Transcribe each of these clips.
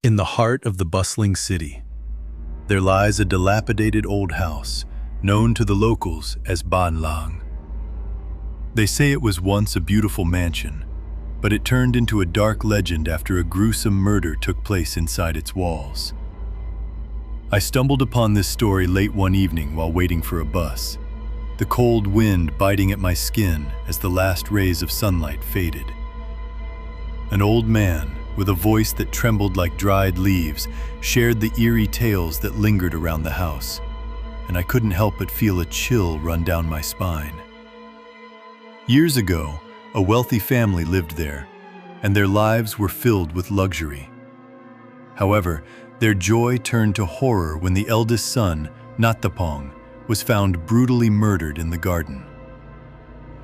In the heart of the bustling city, there lies a dilapidated old house known to the locals as Ban Lang. They say it was once a beautiful mansion, but it turned into a dark legend after a gruesome murder took place inside its walls. I stumbled upon this story late one evening while waiting for a bus, the cold wind biting at my skin as the last rays of sunlight faded. An old man, with a voice that trembled like dried leaves, shared the eerie tales that lingered around the house, and I couldn't help but feel a chill run down my spine. Years ago, a wealthy family lived there, and their lives were filled with luxury. However, their joy turned to horror when the eldest son, Nattapong, was found brutally murdered in the garden.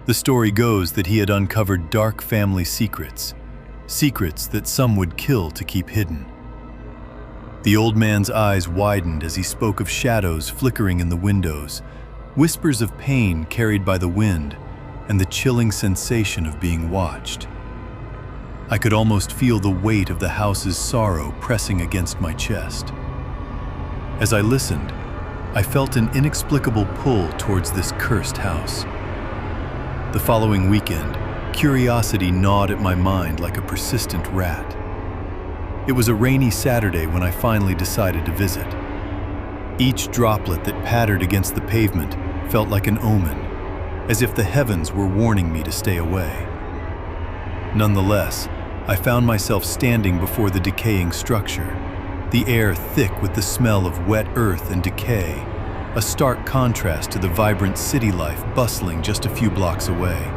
The story goes that he had uncovered dark family secrets that some would kill to keep hidden. The old man's eyes widened as he spoke of shadows flickering in the windows, whispers of pain carried by the wind, and the chilling sensation of being watched. I could almost feel the weight of the house's sorrow pressing against my chest. As I listened, I felt an inexplicable pull towards this cursed house. The following weekend, curiosity gnawed at my mind like a persistent rat. It was a rainy Saturday when I finally decided to visit. Each droplet that pattered against the pavement felt like an omen, as if the heavens were warning me to stay away. Nonetheless, I found myself standing before the decaying structure, the air thick with the smell of wet earth and decay, a stark contrast to the vibrant city life bustling just a few blocks away.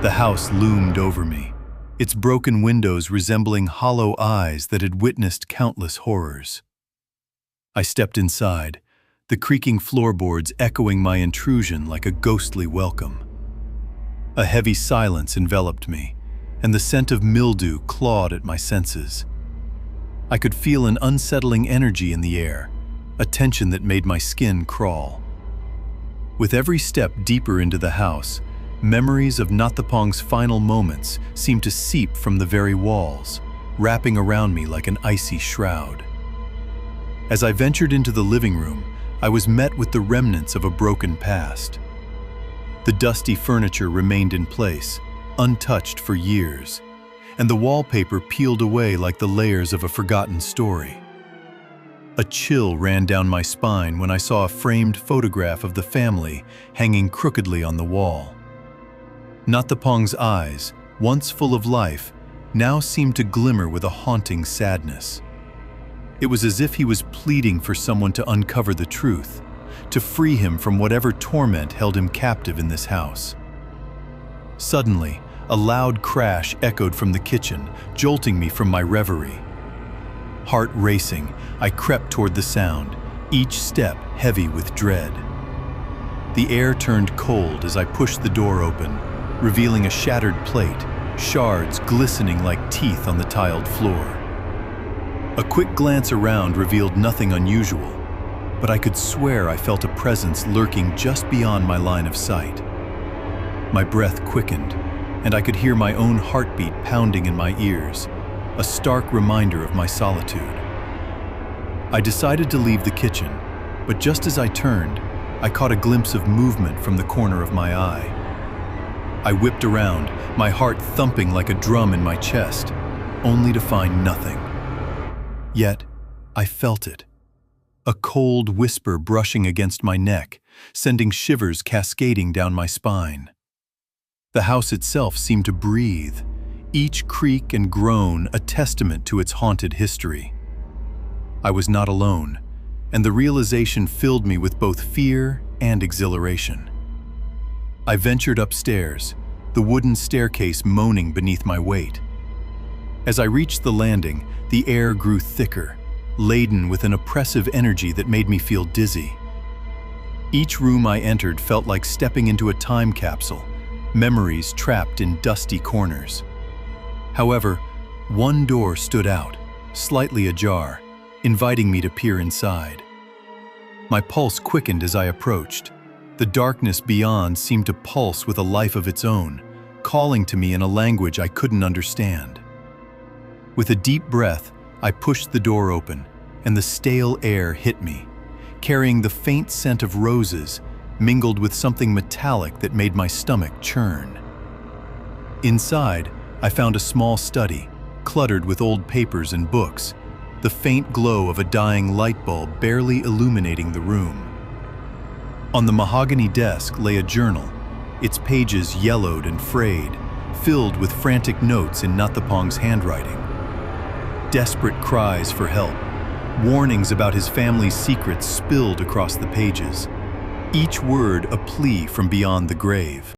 The house loomed over me, its broken windows resembling hollow eyes that had witnessed countless horrors. I stepped inside, the creaking floorboards echoing my intrusion like a ghostly welcome. A heavy silence enveloped me, and the scent of mildew clawed at my senses. I could feel an unsettling energy in the air, a tension that made my skin crawl. With every step deeper into the house, memories of Nattapong's final moments seemed to seep from the very walls, wrapping around me like an icy shroud. As I ventured into the living room, I was met with the remnants of a broken past. The dusty furniture remained in place, untouched for years, and the wallpaper peeled away like the layers of a forgotten story. A chill ran down my spine when I saw a framed photograph of the family hanging crookedly on the wall. Nattapong's eyes, once full of life, now seemed to glimmer with a haunting sadness. It was as if he was pleading for someone to uncover the truth, to free him from whatever torment held him captive in this house. Suddenly, a loud crash echoed from the kitchen, jolting me from my reverie. Heart racing, I crept toward the sound, each step heavy with dread. The air turned cold as I pushed the door open, revealing a shattered plate, shards glistening like teeth on the tiled floor. A quick glance around revealed nothing unusual, but I could swear I felt a presence lurking just beyond my line of sight. My breath quickened, and I could hear my own heartbeat pounding in my ears, a stark reminder of my solitude. I decided to leave the kitchen, but just as I turned, I caught a glimpse of movement from the corner of my eye. I whipped around, my heart thumping like a drum in my chest, only to find nothing. Yet, I felt it. A cold whisper brushing against my neck, sending shivers cascading down my spine. The house itself seemed to breathe, each creak and groan a testament to its haunted history. I was not alone, and the realization filled me with both fear and exhilaration. I ventured upstairs, the wooden staircase moaning beneath my weight. As I reached the landing, the air grew thicker, laden with an oppressive energy that made me feel dizzy. Each room I entered felt like stepping into a time capsule, memories trapped in dusty corners. However, one door stood out, slightly ajar, inviting me to peer inside. My pulse quickened as I approached. The darkness beyond seemed to pulse with a life of its own, calling to me in a language I couldn't understand. With a deep breath, I pushed the door open, and the stale air hit me, carrying the faint scent of roses mingled with something metallic that made my stomach churn. Inside, I found a small study, cluttered with old papers and books, the faint glow of a dying light bulb barely illuminating the room. On the mahogany desk lay a journal, its pages yellowed and frayed, filled with frantic notes in Nathapong's handwriting. Desperate cries for help, warnings about his family's secrets spilled across the pages, each word a plea from beyond the grave.